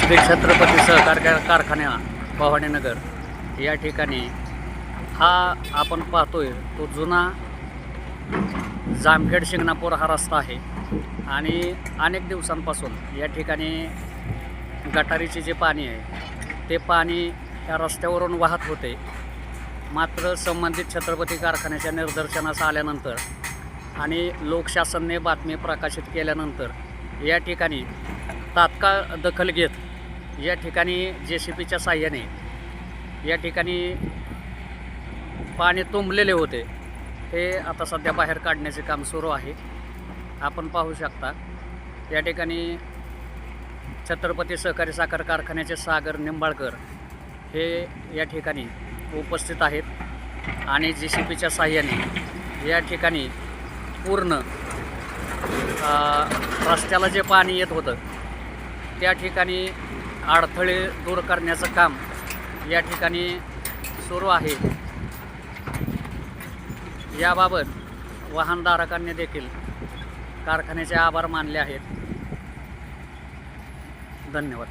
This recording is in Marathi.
श्री छत्रपती सहकार कारखाना भवानीनगर या ठिकाणी हा आपण पाहतोय तो जुना जामखेड शिंगणापूर हा रस्ता आहे आणि अनेक दिवसांपासून या ठिकाणी गटारीचे जे पाणी आहे ते पाणी या रस्त्यावरून वाहत होते. मात्र संबंधित छत्रपती कारखान्याच्या निदर्शनास आल्यानंतर आणि लोकशासनाने बातमी प्रकाशित केल्यानंतर या ठिकाणी तात्काळ दखल घेत या ठिकाणी JCBच्या साहाय्याने या ठिकाणी पाणी तुंबलेले होते ते आता सध्या बाहेर काढण्याचे काम सुरू आहे. आपण पाहू शकता या ठिकाणी छत्रपती सहकारी साखर कारखान्याचे सागर निंबाळकर हे या ठिकाणी उपस्थित आहेत आणि JCBच्या साहाय्याने या ठिकाणी पूर्ण रस्त्याला जे पाणी येत होतं त्या ठिकाणी अडथळे दूर करण्याचं काम या ठिकाणी सुरू आहे. याबाबत वाहनधारकांनी देखील कारखान्याचे आभार मानले आहेत. धन्यवाद.